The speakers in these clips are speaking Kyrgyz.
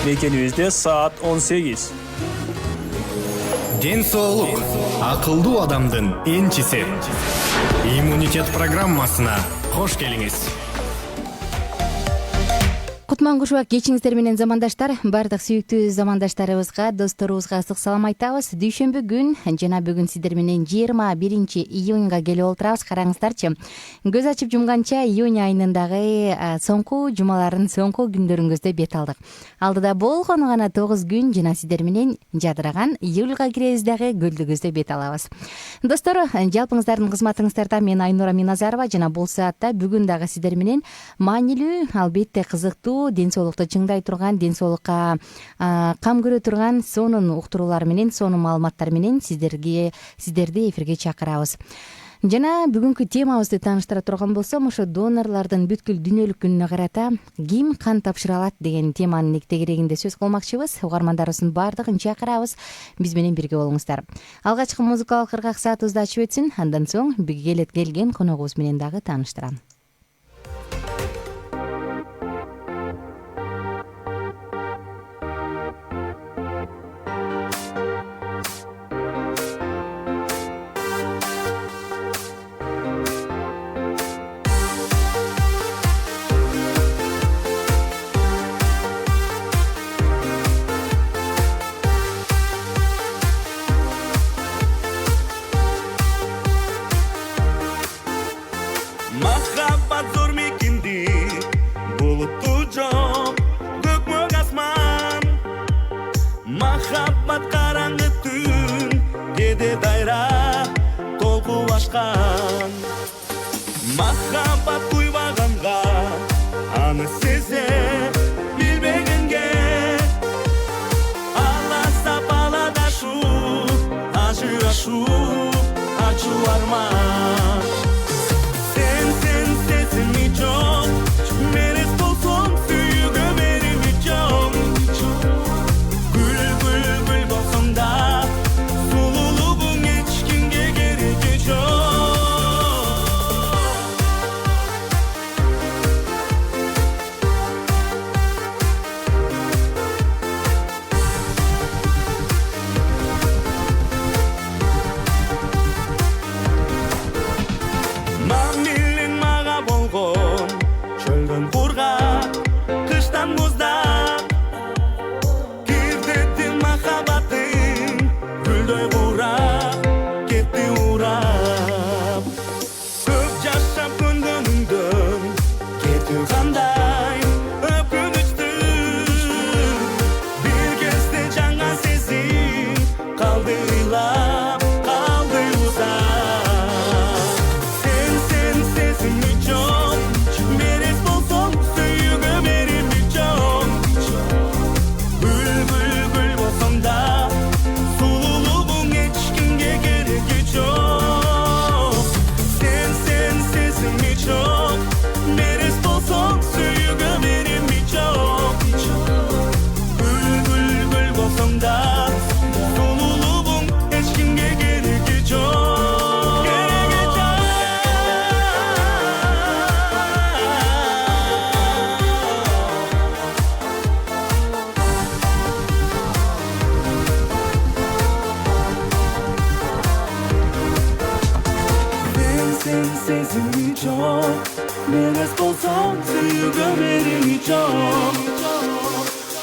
Мекенибизде саат 18. Ден соолук акылдуу адамдын энчиси. Иммунитет программасына кош келиңиз. Кутман Кушубак, кечиңиздер менен замандаштар. Бардык сүйүктүү замандаштарыбызга, досторубузга ысык салам айтабыз. Дүйшөмбү күн жана бүгүн сиздер менен 21 июнга келип олтурабыз. Караңыздарчы, көз ачып жумганча июнь айынындагы соңку жумалардын соңку күндөрүн көздөй бет алдык. Алдыда болгону гана 9 күн жана сиздер менен жадыраган июлга киребиз дагы гүлдү көздөй бет алабыз. Достор, жалпыңыздардын кызматыңыздарда мен Айнура Миназарова жана бул саатта бүгүн дагы сиздер менен маанилүү, албетте кызыктуу, ден соолукту чыңдай турган, ден соолукка кам көрө турган сонун уктуруулар менен, сонун маалыматтар менен сиздерди эфирге чакырабыз. Жана бүгүнкү темабызды тааныштыра турган болсом, ошо донорлордун бүткүл дүйнөлүк күнүнө карата ким кан тапшыра алат деген теманын тегерегинде сөз кылмакчыбыз. Угармандарыбыздын баардыгын чакырабыз. Биз менен бирге болуңуздар. Алгачкы музыкалык кыргак саатыбызды ачып өтсүн. Андан соң келген коногубуз менен дагы тааныштырам. Махаббат куйбаганга аны сезе билбегенге аласа баладашу ажырашу ачуу арман sen sesimi çok meres bolsong sүйүүгө берими жок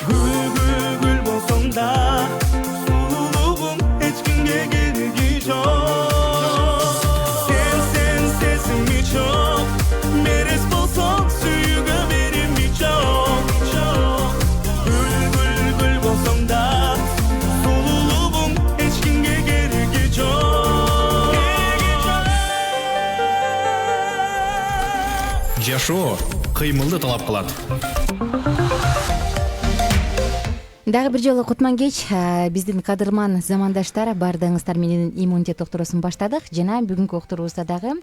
gül bolsong da sululuğun hiç kimge gereği yok. жашоо кыймылды талап кылат. Дагы бир жолу кутман кеч, биздин кадырман замандаштар, баардыгыңыздар менен иммунитет уктуруусун баштадык жана бүгүнкү уктуруубузда дагы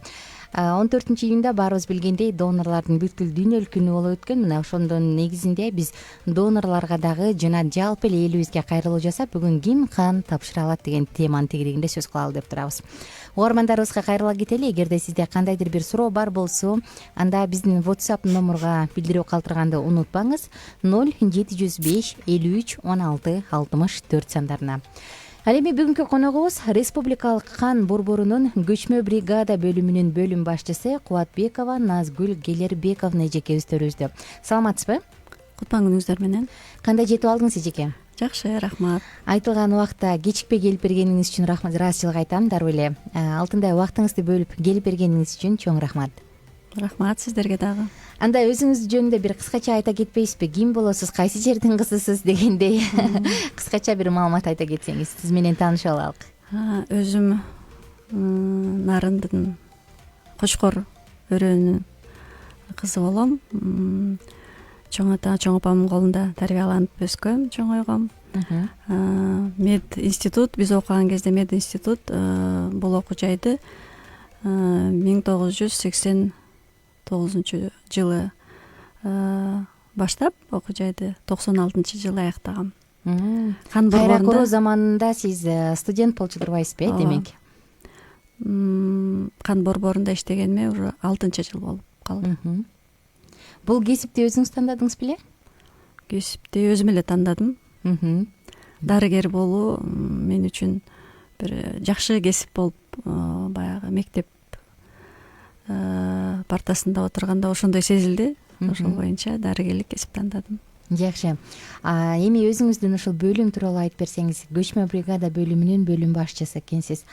14-июнда баарыбыз билгендей донорлордун бүткүл дүйнөлүк күнү болуп өткөн. Мына ошондон негизинде биз донорлорго дагы жана жалпы эле элибизге кайрылуу жасап, бүгүн ким кан тапшыра алат деген теманын тегерегинде сөз кылалы деп турабыз. Угармандарыбызга кайрыла кетели. Эгерде сизде кандайдыр бир суроо бар болсо, анда биздин WhatsApp номурга билдирүү калтырганды унутпаңыз. 0705 53 16 64 сандарына. Ал эми бүгүнкү коногубуз Республикалык кан борборунун көчмө бригада бөлүмүнүн бөлүм башчысы Кубатбекова Назгүл Келербековна эжекебиз төрүбүздө. Саламатсызбы? Кутман күнүңүздөр менен. Кандай жетип алдыңыз эжеке? Жакшы, рахмат. Айтылган убакта кечикпей келип бергениңиз үчүн ыраазычылык айтам. Дароо эле алтындай убактыңызды бөлүп келип бергениңиз үчүн чоң рахмат. Рахмат сиздерге дагы. Анда өзүңүз жөнүндө бир кыскача айта кетпейсизби? Ким болосуз, кайсы жердин кызысыз дегендей кыскача бир маалымат айта кетсеңиз, сиз менен таанышып алалык. Өзүм Нарындын Кочкор өрөөнүн кызы болом. Чоң ата, чоң апамдын колунда тарбияланып өскөм, чоңойгом. Мед институт, биз окуган кезде мед институт бул окуу жайды 1989 жылы баштап окуу жайды 96 жылы аяктагам. Кан борборунда кайра заманында сиз студент болчу турбайсызбы, демек? Кан борборунда иштегениме уже 6 жыл болуп калды. Бул кесипти өзүңүз тандадыңыз беле? Кесипти өзүм эле тандадым. Дарыгер болуу мен үчүн бир жакшы кесип болуп, баягы мектеп партасында отурганда ошондой сезилди. Ошол боюнча дарыгерлик кесип тандадым. Жакшы. Эми өзүңүздүн ушул бөлүм тууралуу айтып берсеңиз, көчмө бригада бөлүмүнүн бөлүм башчысы экенсиз.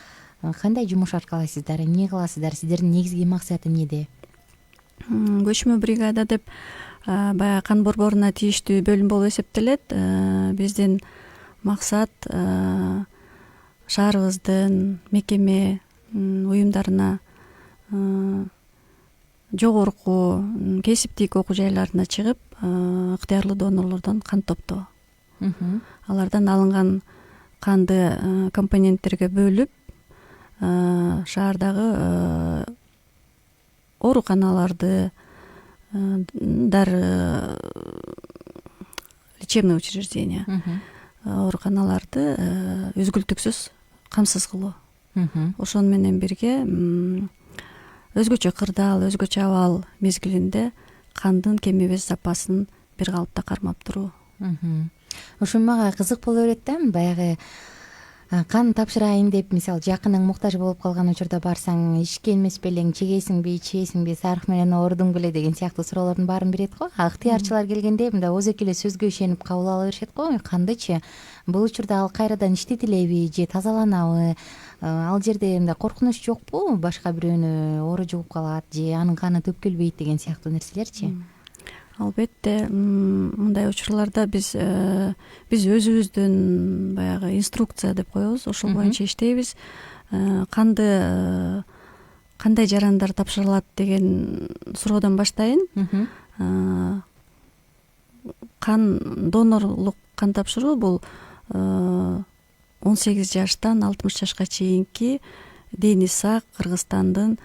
Кандай жумуш аркалайсыздар, эмне кыласыздар, сиздердин негизги максаты эмнеде? Көчмө бригада деп баягы кан борборуна тийиштүү бөлүм болуп эсептелет. Биздин максат шаарыбыздын мекеме уюмдарына, жогорку кесиптик окуу жайларына чыгып, ыктыярлуу донорлордон кан топтоо. Алардан алынган канды компоненттерге бөлүп, шаардагы ооруканаларды, лечебный учреждения, ооруканаларды үзгүлтүксүз камсыз кылуу. Ошону менен бирге өзгөчө кырдаал, өзгөчө абал мезгилинде кандын кем эмес запасын бир калыпта кармап туруу. Ошо мага кызык боло берет да, баягы кан тапшырайын деп, мисалы, жакының муктаж болуп калган учурда барсаң, ичкен эмес белең, чегесиңби, ичесиңби, сарык менен оорудуң беле деген сыяктуу суроолордун баарын берет го. Ыктыярчылар келгенде мындай ооз эле сөзгө ишенип кабыл ала беришет го. Кандычы бул учурда ал кайрадан иштетилеби же тазаланабы? Ал жерде мындай коркунуч жокпу? Башка бирөөнү оору жугуп калат же анын каны төккүлбөйт деген сыяктуу нерселерчи? Албетте, мындай учурларда биз өзүбүздүн баягы инструкция деп коебуз, ошол боюнча иштейбиз. Канды кандай жарандар тапшырылат деген суроодон баштайын. Донорлук кан тапшыруу бул 18 жаштан 60 жашка чейинки дени сак Кыргызстандын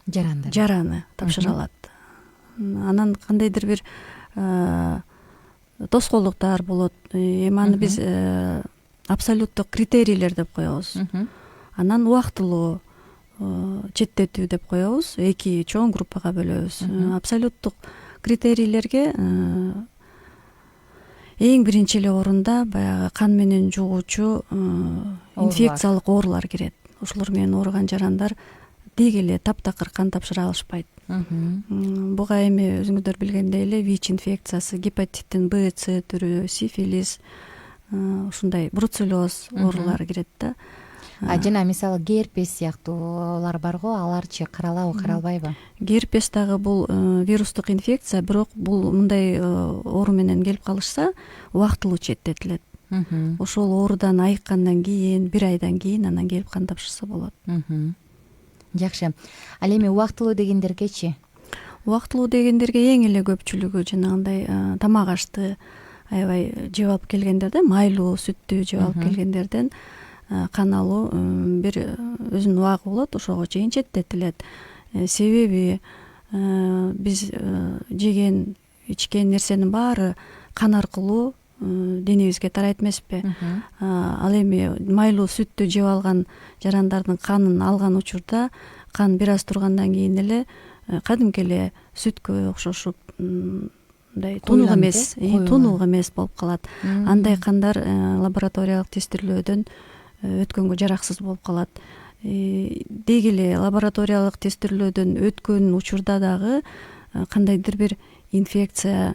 жараны тапшыра алат. Анан кандайдыр бир тоскоолдуктар болот. Эми аны биз абсолюттук критерийлер деп коебуз. Анан убактылуу четтетүү деп коебуз. 2 чоң группага бөлөбүз. Абсолюттук критерийлерге эң биринчи эле орунда баягы кан менен жугуучу инфекциялык оорулар кирет. Ошолор менен ооруган жарандар деги эле таптакыр кан тапшыра алышпайт. Буга эми өзүңүздөр билгендей эле ВИЧ инфекциясы, гепатиттин Б, С түрү, сифилис, ушундай бруцеллез оорулары кирет да. Жана мисалы герпес сыяктуулар бар го, аларчы каралабы, каралбайбы? Герпес дагы бул вирустук инфекция, бирок бул мындай оору менен келип калышса, убактылуу четтетилет. Ошол оорудан айыккандан кийин, 1 айдан кийин анан келип кан тапшырса болот. Жакшы. Ал эми убактылуу дегендергечи? Убактылуу дегендерге эң эле көпчүлүгү жанагындай тамак ашты аябай жеп алып келгендерден, майлуу сүттү жеп алып келгендерден кан алуу бир өзүнүн убагы болот, ошого чейин четтетилет. Себеби биз жеген ичкен нерсенин баары кан аркылуу денебизге тарайт эмеспи? Ал эми майлуу сүттү жеп алган жарандардын канын алган учурда кан бир аз тургандан кийин эле кадимки эле сүткө окшошуп мындай тунук эмес болуп калат. Андай кандар лабораториялык тестирлөөдөн өткөнгө жараксыз болуп калат. Деги эле лабораториялык тестирлөөдөн өткөн учурда дагы кандайдыр бир инфекция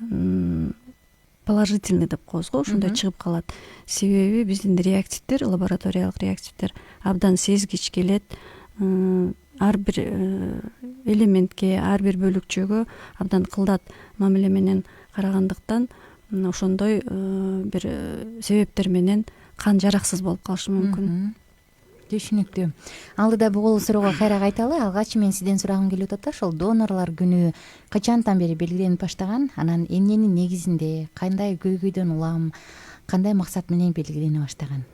положительный деп коебуз го, ошондой чыгып калат. Себеби биздин реактивдер, лабораториялык реактивдер абдан сезгич келет. Ар бир элементке, ар бир бөлүкчөгө абдан кылдат мамиле менен карагандыктан ошондой бир себептер менен кан жараксыз болуп калышы мүмкүн. Түшүнүктүү. Алдыда бул суроого кайра кайталы. Алгач мен сизден сурагым келип атат. Ошол донорлор күнү качантан бери белгиленип баштаган? Анан эмненин негизинде, кандай көйгөйдөн улам, кандай максат менен белгилене баштаган?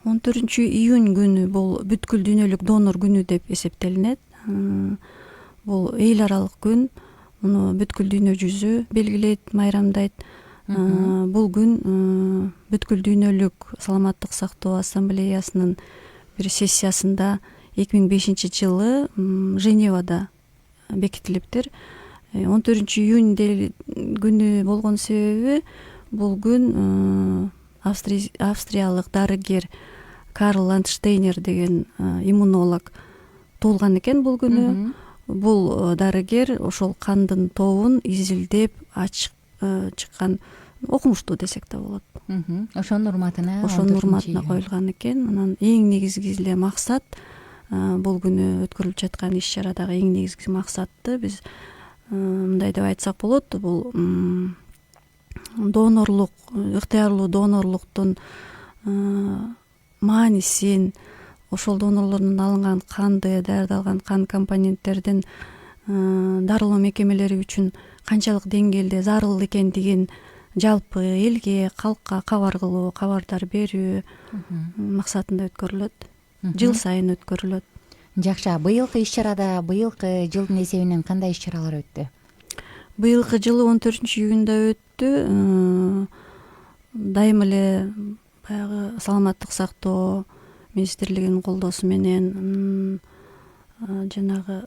14-июнь күнү бул бүткүл дүйнөлүк донор күнү деп эсептелинет. Бул эл аралык күн. Муну бүткүл дүйнө жүзү белгилейт, майрамдайт. Бул күн бүткүл дүйнөлүк саламаттык сактоо ассамблеясынын бир сессиясында 2005-жылы Женевада бекитилиптир. 14-июнь күнү болгон себеби бул күн австриялык дарыгер Карл Ландштейнер деген иммунолог туулган экен бул күнү. Бул дарыгер ошол кандын тобун изилдеп чыккан, окумуштуу десек да болот. Ошонун урматына коюлган экен. Анан эң негизги эле максат бул күнү өткөрүлүп жаткан иш чарадагы эң негизги максаты биз мындай деп айтсак болот. Бул донорлук, ыктыярлуу донорлуктун маанисин, ошол донорлордон алынган канды, даярдалган кан компоненттердин дарылоо мекемелери үчүн канчалык деңгээлде зарыл экендигин жалпы элге, калкка кабар кылуу, кабардар берүү максатында өткөрүлөт. Жыл сайын өткөрүлөт. Жакшы. Быйылкы иш чарада, быйылкы жылдын эсебинен кандай иш чаралар өттү? Быйылкы жылы 14-июнда өттү. Дайым эле баягы саламаттык сактоо министрлигинин колдоосу менен жанагы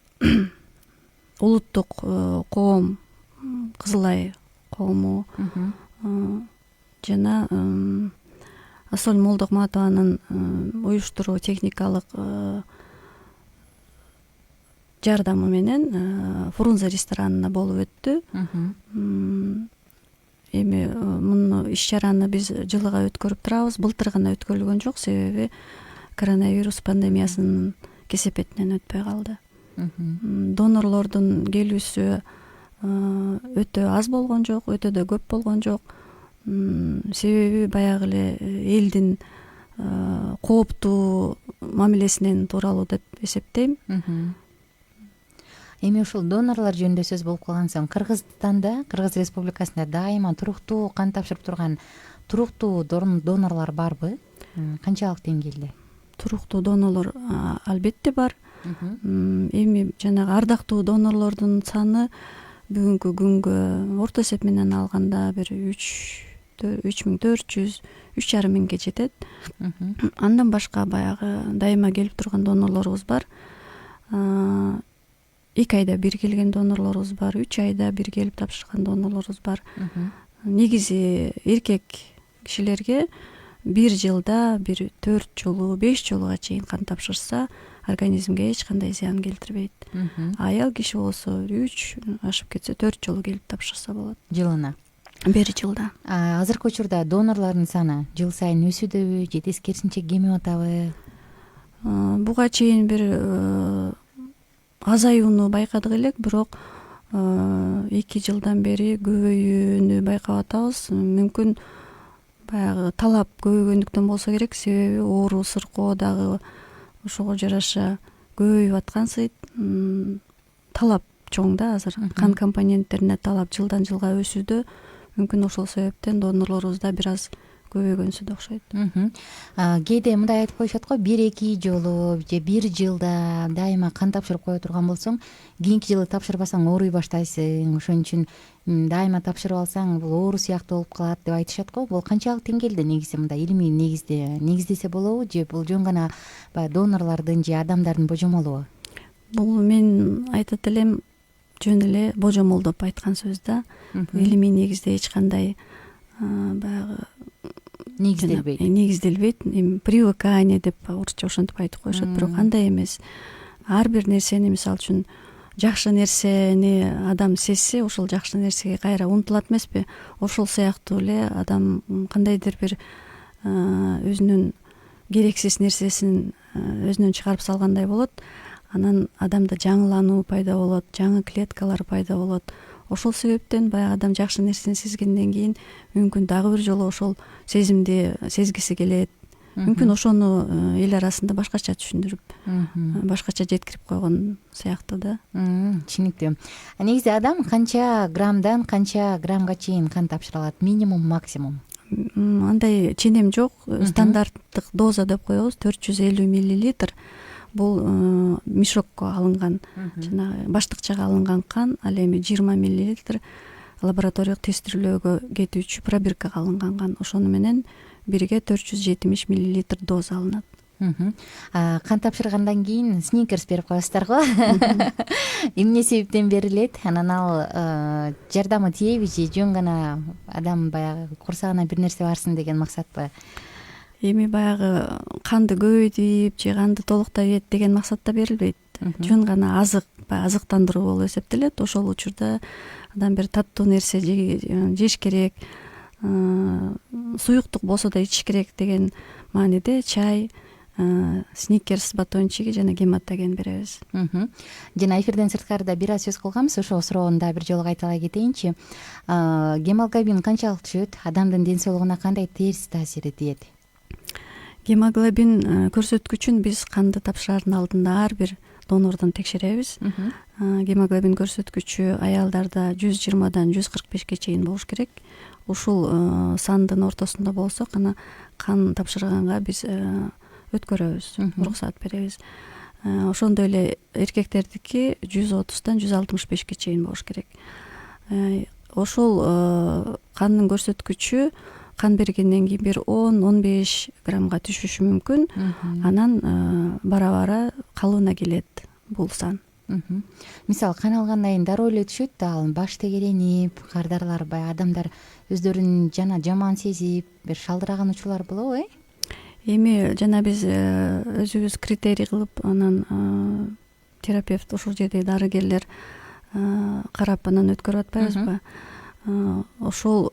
улуттук коом, Кызыл Ай коому жана Ассоль Молдокматованын уюштуруу техникалык жардамы менен Фрунзе ресторанына болуп өттү. Эми муну иш чараны биз жылыга өткөрүп турабыз. Былтыр гана өткөрүлгөн жок, себеби коронавирус пандемиясынын кесепетинен өтпөй калды. Донорлордун келүүсү өтө аз болгон жок, өтө да көп болгон жок. Себеби баягы эле элдин кооптуу мамилесинен тууралуу деп эсептейм. Эми ушул донорлор жөнүндө сөз болуп калган соң, Кыргызстанда, Кыргыз Республикасында дайыма туруктуу кан тапшырып турган туруктуу донорлор барбы? Канчалык деңгээлде? Туруктуу донорлор албетте бар. Эми жанагы ардактуу донорлордун саны бүгүнкү күнгө орто эсеп менен алганда бир 3400, 3500 жетет. Андан башка баягы дайыма келип турган донорлорубуз бар. 2 айда бир келген донорлорубуз бар, 3 айда бир келип тапшырган донорлорубуз бар. Негизи эркек кишилерге бир жылда бир 4 жолу, 5 жолуга чейин кан тапшырса, организмге эч кандай зыян келтирбейт. Аял киши болсо 3, ашып кетсе 4 жолу келип тапшырса болот. Жылына? Бир жылда. Азыркы учурда донорлордун саны жыл сайын өсүүдөбү же тескерисинче кемип атабы? Буга чейин бир азаюуну байкадык элек, бирок 2 жылдан бери көбөйүүнү байкап атабыз. Мүмкүн баягы талап көбөйгөндүктөн болсо керек, себеби оору сыркоо дагы ошого жараша көбөйүп аткансыйт. Талап чоң да азыр. Кан компоненттерине талап жылдан жылга өсүүдө. Мүмкүн ошол себептен донорлорубуз да бир аз көбөйгөнсү да окшойт. Кээде мындай айтып коюшат го, 1-2 жолу же 1 жылда дайыма кан тапшырып кое турган болсоң, кийинки жылы тапшырбасаң ооруй баштайсың. Ошон үчүн дайыма тапшырып алсаң бул оору сыяктуу болуп калат деп айтышат го. Бул канчалык деңгээлде негизи мындай илимий негиздесе болобу же бул жөн гана баягы донорлордун же адамдардын божомолубу? Бул мен айтат элем жөн эле божомолдоп айткан сөз да. Илимий негизде эч кандай баягы негизделбейт. Привыкание деп орусча ошентип айтып коюшат, бирок андай эмес. Ар бир нерсени, мисалы үчүн жакшы нерсени адам сезсе, ошол жакшы нерсеге кайра умтулат эмеспи? Ошол сыяктуу эле адам кандайдыр бир өзүнүн керексиз нерсесин өзүнөн чыгарып салгандай болот. Анан адамда жаңылануу пайда болот, жаңы клеткалар пайда болот. Ошол себептен баягы адам жакшы нерсени сезгенден кийин мүмкүн дагы бир жолу ошол сезимди сезгиси келет. Мүмкүн ошону эл арасында башкача түшүндүрүп, башкача жеткирип койгон сыяктуу да. Түшүнүктүү. Негизи адам канча граммдан канча граммга чейин кан тапшыра алат? Минимум, максимум? Андай ченем жок. Стандарттык доза деп коебуз, 450 миллилитр. Бул мешокко алынган, жанагы баштыкчага алынган кан. Ал эми 20 миллилитр лабораториялык тестирлөөгө кетүүчү пробиркага алынган кан. Ошону менен бирге 470 миллилитр доза алынат. Кан тапшыргандан кийин сникерс берип коесуздар го. Эмне себептен берилет? Анан ал жардамы тиеби же жөн гана адам баягы курсагына бир нерсе барсын деген максатпы? Эми баягы канды көбөйтүп же канды толуктайт деген максатта берилбейт. Жөн гана азык, азыктандыруу болуп эсептелет. Ошол учурда адам бир таттуу нерсе жеш керек, суюктук болсо да ичиш керек деген мааниде чай, сникерс батончиги жана гематоген беребиз. Жана эфирден сырткарыда бир аз сөз кылганбыз, ошол суроону да бир жолу кайталай кетейинчи. Гемоглобин канчалык түшөт? Адамдын ден соолугуна кандай терс таасири тиет? Гемоглобин көрсөткүчүн биз канды тапшырардын алдында ар бир донордон текшеребиз. Гемоглобин көрсөткүчү аялдарда 120дан 145ке чейин болуш керек. Ушул сандын ортосунда болсок, ана кан тапшырганга биз өткөрөбүз, уруксаат беребиз. Ошондой эле эркектердики 130дан 165ке чейин болуш керек. Ошол кандын көрсөткүчү кан бергенден кийин бир 10-15 граммга түшүшү мүмкүн. Анан бара-бара калыбына келет бул сан. Мисалы кан алгандан кийин дароо эле түшөт да, ал баш тегеренип, кардарлар баягы адамдар өздөрүн жана жаман сезип, бир шалдыраган учурлар болобу, Эми жана биз өзүбүз критерий кылып, анан терапевт, ошол жердеги дарыгерлер карап анан өткөрүп атпайбызбы? Ошол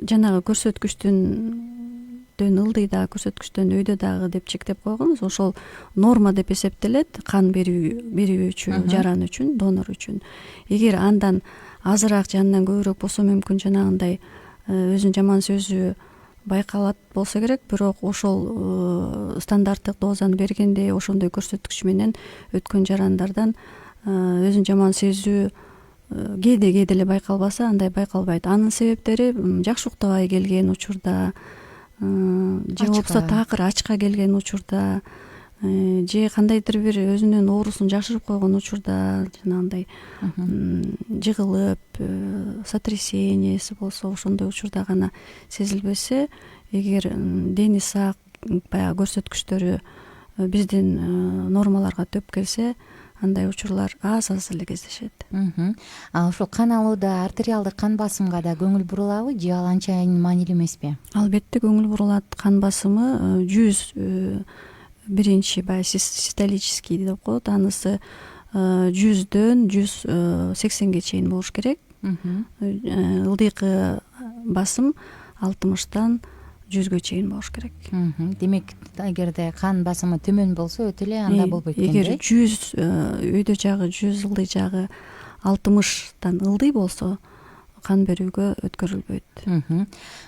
жанагы көрсөткүчтөн ылдый дагы, көрсөткүчтөн өйдө дагы деп чектеп койгонбуз. Ошол норма деп эсептелет кан берүүчү жаран үчүн, донор үчүн. Эгер андан азыраак, жанынан көбүрөөк болсо мүмкүн жанагындай өзүнүн жаман сөзү байкалат болсо керек, бирок ошол стандарттык дозаны бергенде ошондой көрсөткүч менен өткөн жарандардан өзүнүн жаман сезүү кээде эле байкалбаса, андай байкалбайт. Анын себептери жакшы уктабай келген учурда, же болбосо такыр ачка келген учурда, же кандайдыр бир өзүнүн оорусун жашырып койгон учурда, жанагындай жыгылып, сотрясениеси болсо, ошондой учурда гана сезилбесе, эгер дени сак, баягы көрсөткүчтөрү биздин нормаларга төп келсе, андай учурлар аз эле кездешет. Ошол кан алууда артериалдык кан басымга да көңүл бурулабы же ал анчайын маанилүү эмеспи? Албетте көңүл бурулат. Кан басымы 100 биринчи баягы систолический деп коет, анысы 100дөн 180ге чейин болуш керек. Ылдыйкы басым 60тан 100гө чейин болуш керек. Демек, эгерде кан басымы төмөн болсо өтө эле анда болбойт экен. Эгер 100 өйдө жагы 100, ылдый жагы 60тан ылдый болсо, кан берүүгө өткөрүлбөйт.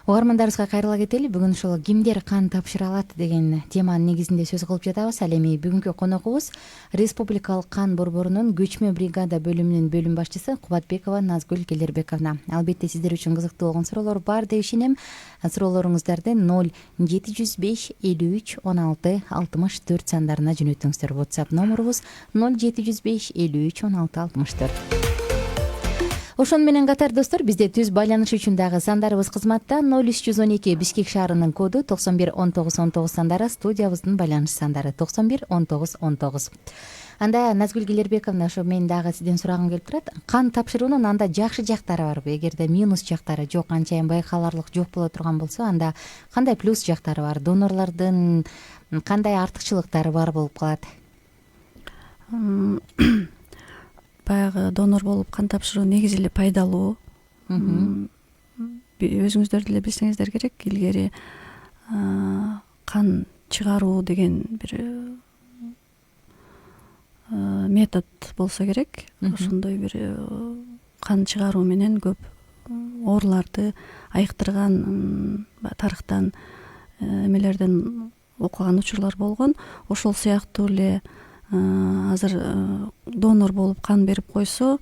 Угармандарыбызга кайрыла кетели. Бүгүн ушул кимдер кан тапшыра алат деген теманын негизинде сөз кылып жатабыз. Ал эми бүгүнкү коногубуз Республикалык кан борборунун көчмө бригада бөлүмүнүн бөлүм башчысы Кубатбекова Назгүл Келербековна. Албетте сиздер үчүн кызыктуу болгон суроолор бар деп ишенем. Суроолоруңуздарды 0705 53 16 64 сандарына жөнөтүңүздөр. WhatsApp номерубуз 0705 53 16 64. Ошону менен катар достор, бизде түз байланыш үчүн дагы сандарыбыз кызматта. 0312 Бишкек шаарынын коду 91 19 19 сандары, студиябыздын байланыш сандары 91 19 19. Анда Назгүл Келербековна, ошо мен дагы сизден сурагым келип турат. Кан тапшыруунун анда жакшы жактары барбы? Эгерде минус жактары жок, анчайын байкаларлык жок боло турган болсо, анда кандай плюс жактары бар? Донорлордун кандай артыкчылыктары бар болуп калат? Баягы донор болуп кан тапшыруу негизи эле пайдалуу. Өзүңүздөр деле билсеңиздер керек, илгери кан чыгаруу деген бир метод болсо керек. Ошондой бир кан чыгаруу менен көп ооруларды айыктырган тарыхтан эмелерден окуган учурлар болгон. Ошол сыяктуу эле азыр донор болуп кан берип койсо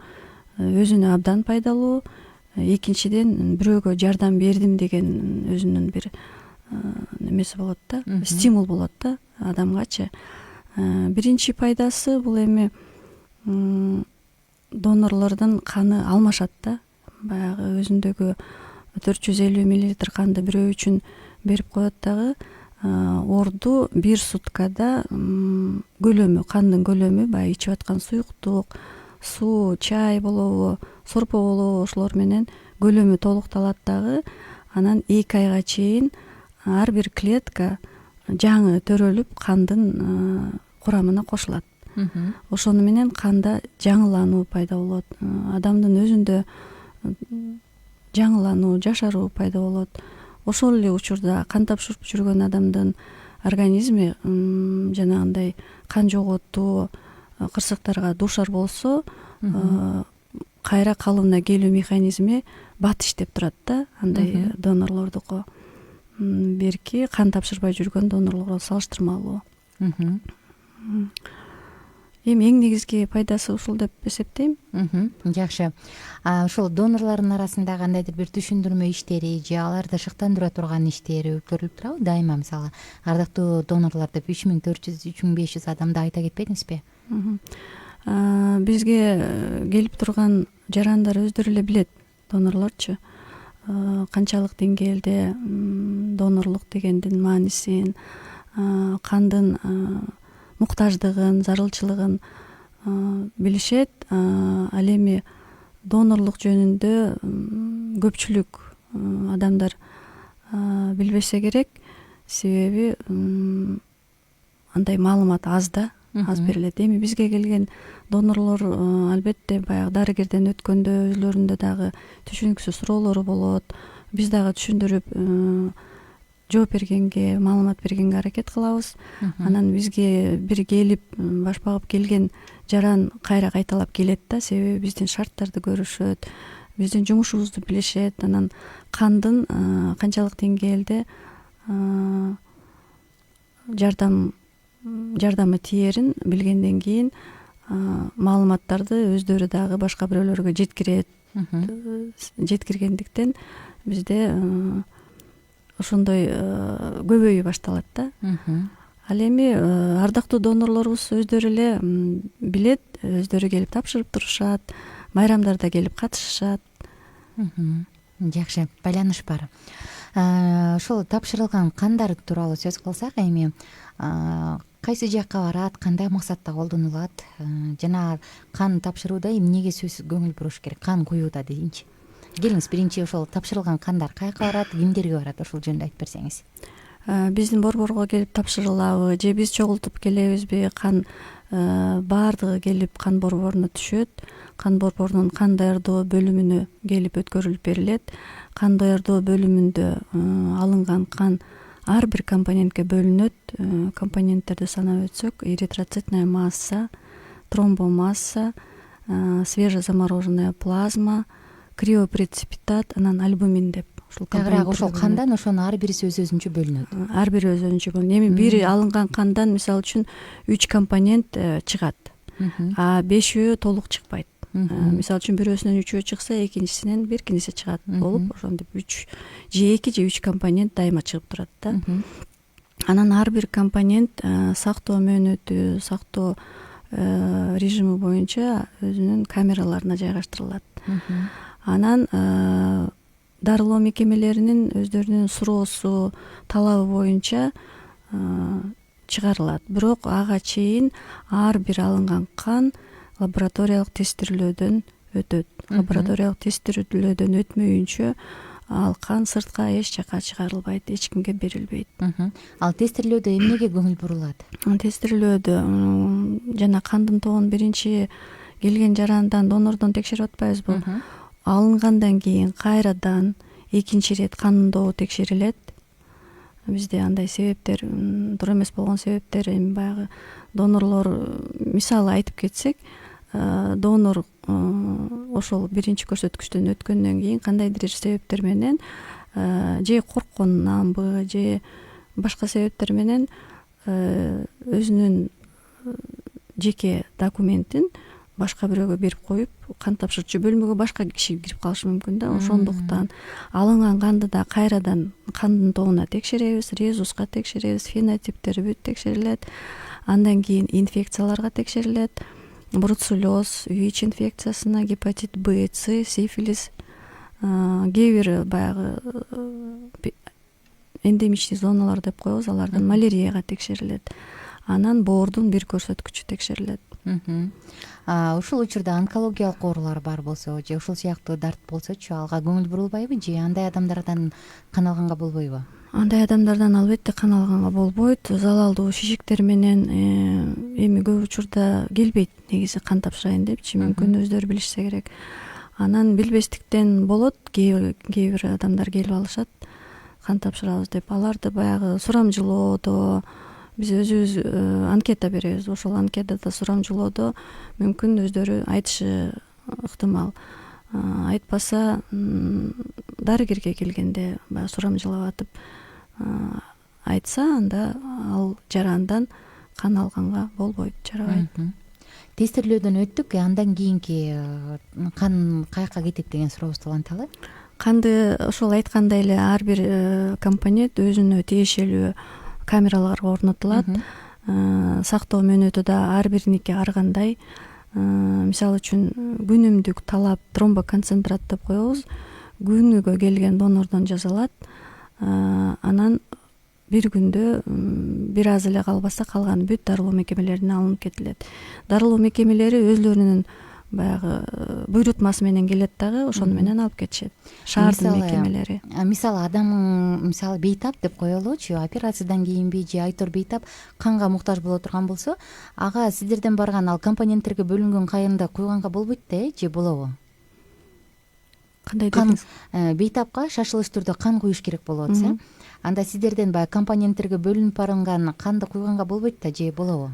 өзүнө абдан пайдалуу. Экинчиден, бирөөгө жардам бердим деген өзүнүн бир немеси болот да, стимул болот да адамгачы. Биринчи пайдасы бул эми донорлордун каны алмашат да. Баягы өзүндөгү 450 мл канды бирөө үчүн берип коет дагы, орду бир суткада көлөмү, кандын көлөмү, баягы ичип аткан суюктук, суу, чай болобу, сорпо болобу, ошолор менен көлөмү толукталат дагы. Анан 2 айга чейин ар бир клетка жаңы төрөлүп кандын курамына кошулат. Ошону менен канда жаңылануу пайда болот. Адамдын өзүндө жаңылануу, жашаруу пайда болот. Ошол эле учурда кан тапшырып жүргөн адамдын организми жанагындай кан жоготуу кырсыктарга дуушар болсо, кайра калыбына келүү механизми бат иштеп турат да, андай донорлордуку. Берки кан тапшырбай жүргөн донорлорго салыштырмалуу. Эми эң негизги пайдасы ушул деп эсептейм. Жакшы. Ошол донорлордун арасында кандайдыр бир түшүндүрмө иштери же аларды шыктандыра турган иштери өткөрүлүп турабы? Дайыма мисалы ардактуу донорлор деп 3400 3500 адамды айта кетпедиңизби? Бизге келип турган жарандар өздөрү эле билет, донорлорчу, канчалык деңгээлде донорлук дегендин маанисин, кандын муктаждыгын, зарылчылыгын билишет. Ал эми донорлук жөнүндө көпчүлүк адамдар билбесе керек, себеби андай маалымат аз да, аз берилет. Эми бизге келген донорлор албетте баягы дарыгерден өткөндө өзлөрүндө дагы түшүнүксүз суроолору болот. Биз дагы түшүндүрүп жооп бергенге, маалымат бергенге аракет кылабыз. Анан бизге бир келип баш багып келген жаран кайра кайталап келет да, себеби биздин шарттарды көрүшөт, биздин жумушубузду билишет. Анан кандын канчалык деңгээлде жардамы тиерин билгенден кийин маалыматтарды өздөрү дагы башка бирөөлөргө жеткиргендиктен бизде ошондой көбөйүү башталат да. Ал эми ардактуу донорлорубуз өздөрү эле билет, өздөрү келип тапшырып турушат, майрамдарда келип катышышат. Жакшы, байланыш бар. Ошол тапшырылган кандар тууралуу сөз кылсак, эми кайсы жакка барат, кандай максатта колдонулат? Жана кан тапшырууда эмнеге сөзсүз көңүл буруш керек? Кан куюуда дейинчи. Келиңиз, биринчи ошол тапшырылган кандар каяка барат, кимдерге барат, ошол жөнүндө айтып берсеңиз. Биздин борборго келип тапшырылабы же биз чогултуп келебизби? Кан баардыгы келип кан борборуна түшөт. Кан борборунун кан даярдоо бөлүмүнө келип өткөрүлүп берилет. Кан даярдоо бөлүмүндө алынган кан ар бир компонентке бөлүнөт. Компоненттерди санап өтсөк, эритроцитная масса, тромбомасса, свежезамороженная плазма, криопреципитат, анан альбумин деп ушул тагыраак ошол кандан ошонун ар бириси өз өзүнчө бөлүнөт. ар бири өз өзүнчө бөлүнөт. Эми бири алынган кандан мисалы үчүн 3 компонент чыгат, а 5-өө толук чыкпайт. Мисалы үчүн бирөөсүнөн 3-өө чыкса, экинчисинен бир киниси чыгат болуп, ошентип 3 же 2 же 3 компонент дайыма чыгып турат да. Анан ар бир компонент сактоо мөөнөтү, сактоо режими боюнча өзүнүн камераларына жайгаштырылат. Анан дарылоо мекемелеринин өздөрүнүн суроосу, талабы боюнча чыгарылат. Бирок ага чейин ар бир алынган кан лабораториялык тестирлөөдөн өтөт. Лабораториялык тестирлөөдөн өтмөйүнчө ал кан сыртка эч жака чыгарылбайт, эч кимге берилбейт. Ал тестирлөөдө эмнеге көңүл бурулат? Тестирлөөдө жана кандын тобун биринчи келген жарандан, донордон текшерип атпайбызбы? Алынгандан кийин кайрадан экинчи ирет кандын тобу текшерилет. Бизде андай себептер, туура эмес болгон себептер, эми баягы донорлор, мисалы айтып кетсек, донор ошол биринчи көрсөткүчтөн өткөндөн кийин кандайдыр себептер менен же коркконунанбы, же башка себептер менен өзүнүн жеке документин башка бирөөгө берип коюп, кан тапшырчу бөлмөгө башка киши кирип калышы мүмкүн да. Ошондуктан алынган канды да кайрадан кандын тобуна текшеребиз, резуска текшеребиз, фенотиптери бүт текшерилет. Андан кийин инфекцияларга текшерилет. Бруцеллез, ВИЧ инфекциясына, гепатит Б, С, сифилис, кээ бир баягы эндемичный зоналар деп коебуз, алардан малярияга текшерилет. Анан боордун бир көрсөткүчү текшерилет. Ушул учурда онкологиялык оорулар бар болсо, же ушул сыяктуу дарт болсочу, алга көңүл бурулбайбы, же андай адамдардан кан алганга болбойбу? Андай адамдардан албетте кан алганга болбойт. Залалдуу шишиктер менен эми көп учурда келбейт негизи кан тапшырайын депчи, мүмкүн өздөрү билишсе керек. Анан билбестиктен болот, кээ бир адамдар келип алышат кан тапшырабыз деп. Аларды баягы сурамжылоодо биз өзүбүз анкета беребиз. Ошол анкетада сурамжылоодо мүмкүн өздөрү айтышы ыктымал. Айтпаса дарыгерге келгенде баягы сурамжылап атып айтса, анда ал жарандан кан алганга болбойт, жарабайт. Тестирлөөдөн өттүк, андан кийинки кан каяка кетет деген сурообузду уланталы. Канды ошол айткандай эле ар бир компонент өзүнө тиешелүү камераларга орнотулат. Сактоо мөөнөтү да ар бириники ар кандай. Мисалы үчүн күнүмдүк талап тромбоконцентрат деп коебуз. Күнүгө келген донордон жасалат. Анан бир күндө бир аз эле калбаса калган бүт дарылоо мекемелерине алынып кетилет. Дарылоо мекемелери өзлөрүнүн баягы буйрутмасы менен келет дагы, ошону менен алып кетишет. Шаардын мекемелери. Мисалы адамың бейтап деп коелучу, операциядан кийинби же айтор бейтап канга муктаж боло турган болсо, ага сиздерден барган ал компоненттерге бөлүнгөн канды куйганга болбойт да, же болобу? Кандай дедиңиз? Бейтапка шашылыш түрдө кан куюш керек болуп атса, анда сиздерден баягы компоненттерге бөлүнүп барган канды куйганга болбойт да, же болобу?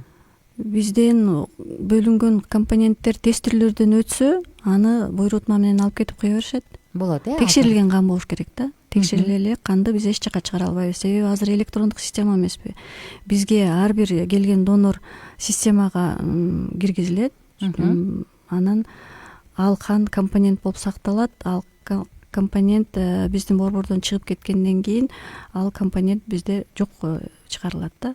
Бизден бөлүнгөн компоненттер тестирлөөдөн өтсө, аны буйрутма менен алып кетип кое беришет. Болот, Текшерилген кан болуш керек да. Текшериле эле канды биз эч жака чыгара албайбыз. Себеби азыр электрондук система эмеспи. Бизге ар бир келген донор системага киргизилет. Анан ал кан компонент болуп сакталат. Ал компонент биздин борбордон чыгып кеткенден кийин ал компонент бизде жокко чыгарылат да.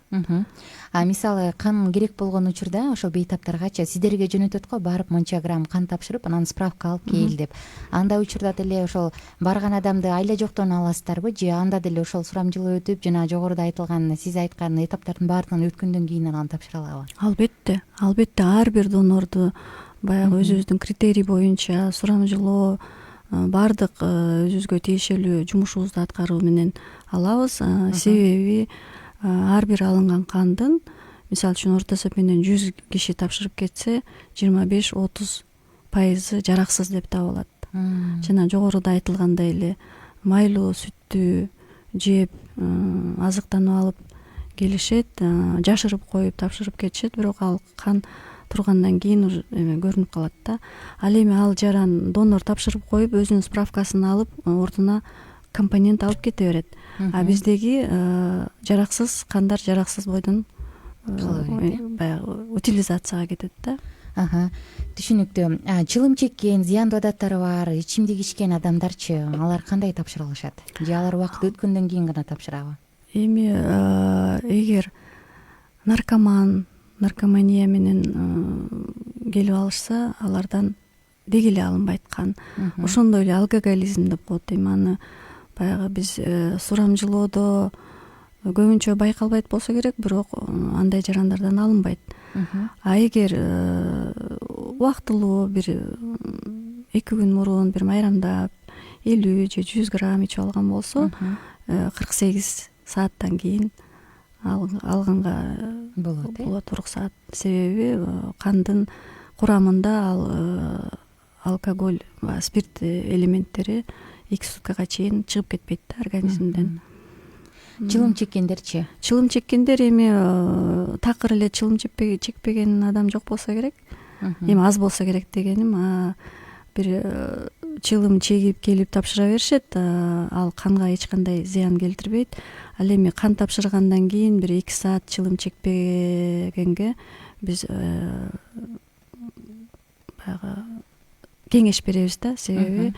Мисалы кан керек болгон учурда ошол бейтаптаргачы сиздерге жөнөтөт го, барып мынча грамм кан тапшырып, анан справка алып кел деп. Андай учурда деле ошол барган адамды айла жоктон аласыздарбы, же анда деле ошол сурамжылоо өтүп, жана жогоруда айтылган, сиз айткан этаптардын баардыгын өткөндөн кийин аны тапшыра алабы? Албетте ар бир донорду баягы өзүбүздүн критерий боюнча сурамжылоо баардык өзүбүзгө тиешелүү жумушубузду аткаруу менен алабыз. Себеби ар бир алынган кандын, мисалы үчүн орто эсеп менен 100 киши тапшырып кетсе, 25-30% жараксыз деп табылат. Жана жогоруда айтылгандай эле майлуу сүттү жеп, азыктанып алып келишет, жашырып коюп тапшырып кетишет, бирок ал кан тургандан кийин уже көрүнүп калат да. Ал эми ал жаран донор тапшырып коюп өзүнүн справкасын алып ордуна компонент алып кете берет. А биздеги жараксыз кандар жараксыз бойдон баягы утилизацияга кетет да. Түшүнүктүү. Чылым чеккен, зыяндуу адаттары бар, ичимдик ичкен адамдарчы, алар кандай тапшыра алышат? Же алар убакыт өткөндөн кийин гана тапшырабы? Эми эгер наркомания менен келип алышса, алардан деги эле алынбайт кан. Ошондой эле алкоголизм деп коет. Эми аны баягы биз сурамжылоодо көбүнчө байкалбайт болсо керек, бирок андай жарандардан алынбайт. А эгер убактылуу бир 2 күн мурун бир майрамдап 50 же 100 грамм ичип алган болсо, 48 сааттан кийин алганга болот уруксат. Себеби кандын курамында ал алкоголь, спирт элементтери 2 суткага чейин чыгып кетпейт да организмден. Чылым чеккендерчи? Чылым чеккендер эми такыр эле чылым чекпеген адам жок болсо керек. Эми аз болсо керек дегеним, бир чылым чегип келип тапшыра беришет, ал канга эч кандай зыян келтирбейт. Ал эми кан тапшыргандан кийин бир 2 саат чылым чекпегенге биз баягы кеңеш беребиз да. Себеби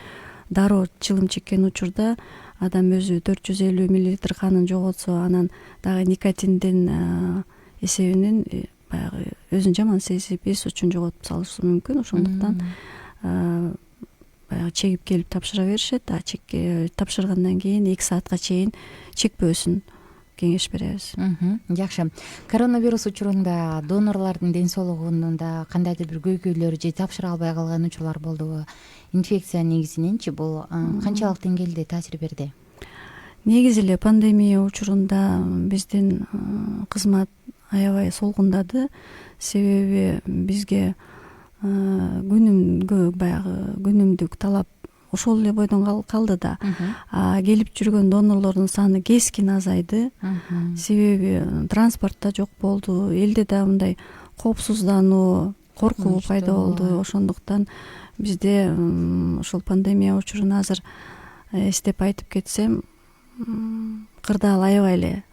дароо чылым чеккен учурда адам өзү 450 мл канын жоготсо, анан дагы никотиндин эсебинен баягы өзүн жаман сезип, эс учун жоготуп салышы мүмкүн. Ошондуктан баягы чегип келип тапшыра беришет. Тапшыргандан кийин 2 саатка чейин чекпөөсүн кеңеш беребиз. Жакшы. Коронавирус учурунда донорлордун ден соолугунда кандайдыр бир көйгөйлөр же тапшыра албай калган учурлар болдубу? Инфекция негизиненчи бул канчалык деңгээлде таасир берди? Негизи эле пандемия учурунда биздин кызмат аябай солгундады. Себеби бизге күнүмдүк талап ошол эле бойдон калды да. Келип жүргөн донорлордун саны кескин азайды. Себеби транспортта жок болду, элде да мындай коопсуздануу, коркуу пайда болду. Ошондуктан бизде ошол пандемия учурун азыр эстеп айтып кетсем, кырдаал аябай эле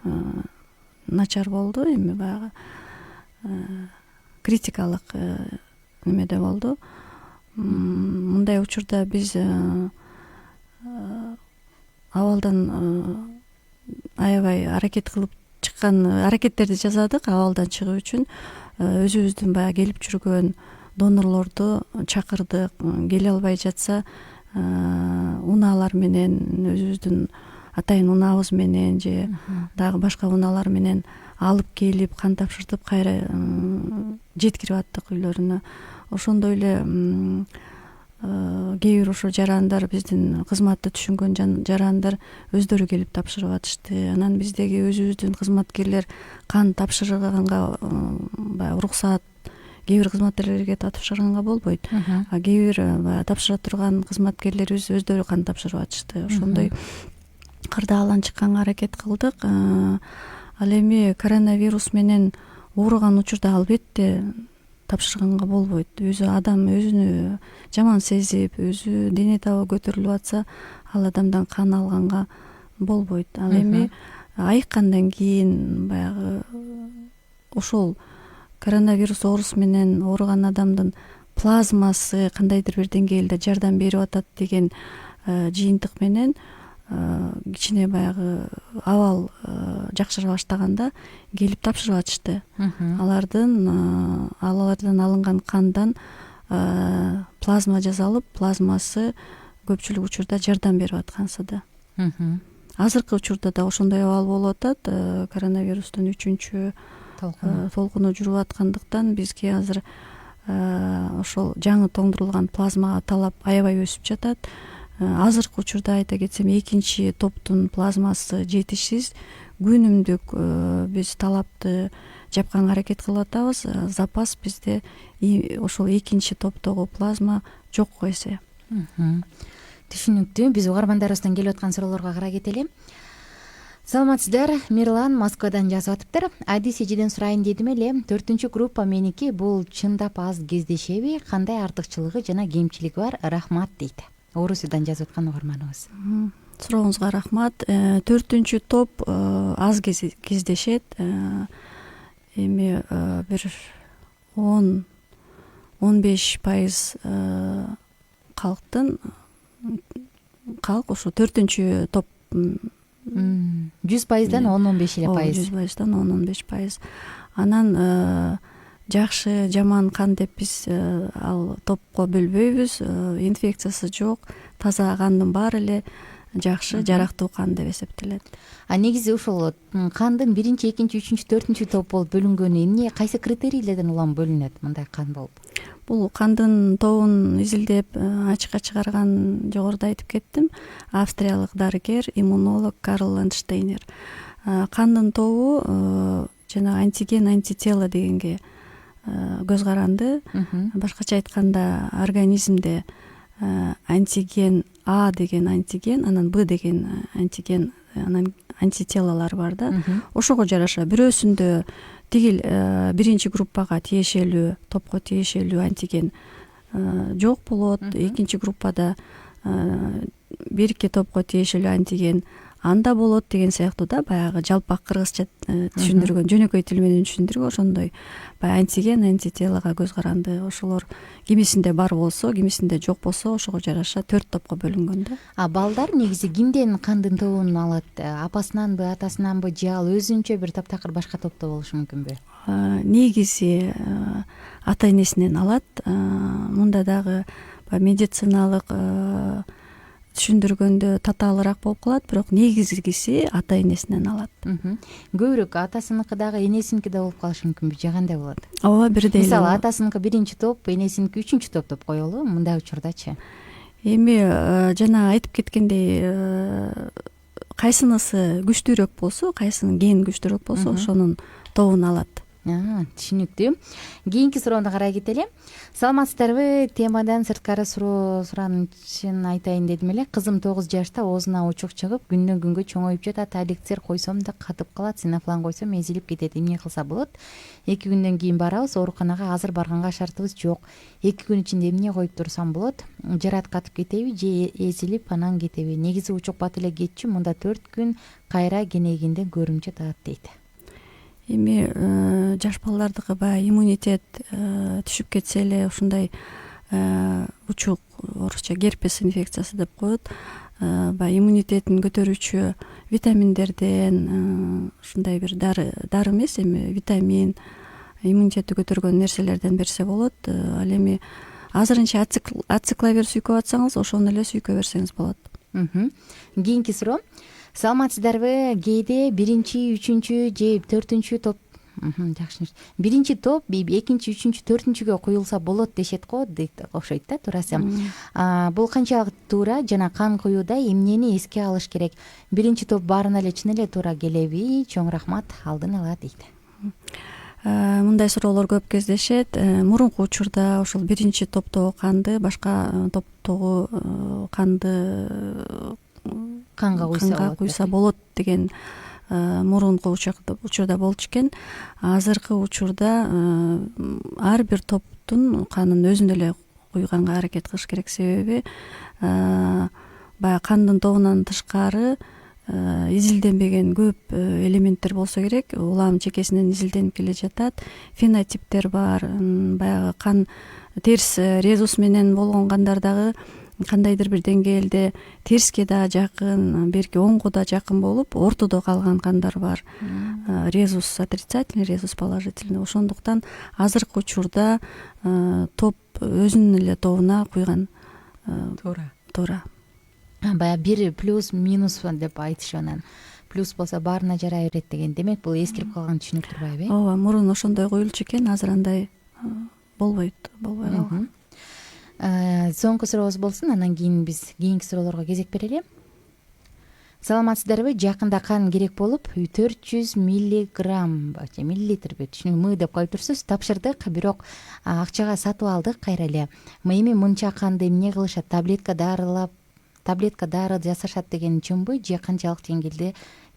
начар болду. Эми баягы критикалык немеде болду. Мындай учурда биз абалдан аябай аракет кылып чыккан аракеттерди жасадык. Абалдан чыгуу үчүн өзүбүздүн баягы келип жүргөн донорлорду чакырдык. Келе албай жатса, унаалар менен, өзүбүздүн атайын унаабыз менен же дагы башка унаалар менен алып келип кан тапшыртып кайра жеткирип аттык үйлөрүнө. Ошондой эле кээ бир ошо жарандар, биздин кызматты түшүнгөн жарандар өздөрү келип тапшырып атышты. Анан биздеги өзүбүздүн кызматкерлер кан тапшырганга баягы уруксаат кээ бир кызматкерлерге тапшырганга болбойт. А кээ бир тапшыра турган кызматкерлерибиз өздөрү кан тапшырып атышты. Ошондой кырдаалдан чыкканга аракет кылдык. Ал эми коронавирус менен ооруган учурда албетте тапшырганга болбойт. Өзү адам өзүнү жаман сезип, өзү дене табы көтөрүлүп атса, ал адамдан кан алганга болбойт. Ал эми айыккандан кийин баягы ошол коронавирус оорусу менен ооруган адамдын плазмасы кандайдыр бир деңгээлде жардам берип атат деген жыйынтык менен кичине баягы абал жакшыра баштаганда келип тапшырып атышты. Алардан алынган кандан плазма жасалып, плазмасы көпчүлүк учурда жардам берип аткансы да. Азыркы учурда да ошондой абал болуп атат. Коронавирустун 3-чү толкуну жүрүп аткандыктан бизге азыр ошол жаңы тоңдурулган плазмага талап аябай өсүп жатат. Азыркы учурда айта кетсем, 2-чи топтун плазмасы жетишсиз. Күнүмдүк биз талапты жапканга аракет кылып атабыз. Запас бизде ошол 2-чи топтогу плазма жок эсе. Түшүнүктүү. Биз угармандарыбыздан келип аткан суроолорго карай кетели. саламатсыздар, Мирлан Москвадан жазып атыптыр. Адис эжеден сурайын дедим эле, 4 группа меники, бул чындап аз кездешеби, кандай артыкчылыгы жана кемчилиги бар? Рахмат дейт. Орусиядан жазып аткан угарманыбыз. Сурооңузга рахмат. 4 топ аз кездешет. Эми бир 10-15% калк ушу 4 топ 100%дан 10-15 эле пайыз. 100%дан 10-15%. Анан жакшы, жаман кан деп биз ал топко бөлбөйбүз. Инфекциясы жок, таза кандын баары эле жакшы, жарактуу кан деп эсептелет. Негизи ушул кандын 1, 2, 3, 4 топ болуп бөлүнгөнү эмне, кайсы критерийлерден улам бөлүнөт мындай кан болуп? Бул кандын тобун изилдеп ачыкка чыгарган, жогоруда айтып кеттим, австриялык дарыгер, иммунолог Карл Ландштейнер. Кандын тобу жана антиген, антитело дегенге көз каранды. Башкача айтканда, организмде антиген А деген антиген, анан Б деген антиген, анан антителолор бар да. Ошого жараша бирөөсүндө тигил 1 группага тиешелүү, топко тиешелүү антиген жок болот. Экинчи группада 1-2 топко тиешелүү антиген анда болот деген сыяктуу да, баягы жалпак кыргызча түшүндүргөн, жөнөкөй тил менен түшүндүргөн, ошондой баягы антиген, антителого көз каранды. Ошолор кимисинде бар болсо, кимисинде жок болсо, ошого жараша 4 топко бөлүнгөн да. Балдар негизи кимден кандын тобун алат? Апасынанбы, атасынанбы, же ал өзүнчө бир таптакыр башка топто болушу мүмкүнбү? Негизи ата энесинен алат. Мында дагы медициналык түшүндүргөндө татаалыраак болуп калат, бирок негизгиси ата энесинен алат. Көбүрөөк атасыныкы дагы энесиники да болуп калышы мүмкүнбү, же кандай болот? Ооба, бирдей. Мисалы, атасыныкы 1 топ, энесиники 3 топ деп коелу, мындай учурдачы. Эми жана айтып кеткендей, кайсынысы күчтүүрөөк болсо, кайсынын ген күчтүүрөөк болсо, ошонун тобун алат. Түшүнүктүү. Кийинки суроону карай кетели. Саламатсыздарбы? Темадан сырткары суранышын айтайын дедим эле. Кызым 9 жашта, оозуна учук чыгып, күндөн күнгө чоңоюп жатат. Эликсир койсом да катып калат, синофлан койсом эзилип кетет. Эмне кылса болот? 2 күндөн кийин барабыз, ооруканага азыр барганга шартыбыз жок. 2 күн ичинде эмне коюп турсам болот? Жарат катып кетеби же эзилип анан кетеби? Негизи учукпат эле кетчү, мында 4 күн кайра кенегинде көрүмчү таат дейт. Эми жаш балдардыкы баягы иммунитет түшүп кетсе эле ушундай учук, орусча герпес инфекциясы деп коет, баягы иммунитетин көтөрүүчү витаминдерден, ушундай бир дары эмес, эми витамин, иммунитетти көтөргөн нерселерден берсе болот. Ал эми азырынча ацикловир сүйкөп атсаңыз, ошону эле сүйкөй берсеңиз болот. Кийинки суроо. Саламатсыздарбы? Кээде 1, 3 же 4 топ, жакшы. 1 топ 2, 3, 4-кө куюлса болот дешет го, дейт, окшойт да, туурасы. Бул канчалык туура жана кан куюуда эмнени эске алыш керек? 1 топ баарына эле чын эле туура келеби? Чоң рахмат, алдын ала дейт. Мындай суроолор көп кездешет. Мурунку учурда ошол 1 топтогу канды башка топтогу канды канга куйса болот деген мурунку учурда болчу экен. Азыркы учурда ар бир топтун канын өзүнө эле куйганга аракет кылыш керек, себеби баягы кандын тобунан тышкары изилденбеген көп элементтер болсо керек. Улам чекесинен изилденип келе жатат, фенотиптер бар, баягы кан терс резус менен болгон кандардагы кандайдыр бир деңгээлде терске да жакын, берки оңго да жакын болуп, ортодо калган кандар бар. Резус отрицательный, резус положительный. Ошондуктан азыркы учурда топ өзүнүн эле тобуна куйган туура. Баягы бир плюс минус деп айтышат. Плюс болсо баарына жарай берет деген. Демек бул эскирип калган түшүнүк турбайбы? Ооба, мурун ошондой коюлчу экен, азыр андай болбой калган. Соңку сурообуз болсун, анан кийин биз кийинки суроолорго кезек берели. Саламатсыздарбы? Жакында кан керек болуп 400 миллиграмм же миллилитрби, түшүнүк, деп коюп турсуз. Тапшырдык, бирок акчага сатып алдык кайра эле. Эми мынча канды эмне кылышат? Таблетка дары жасашат деген чынбы же канчалык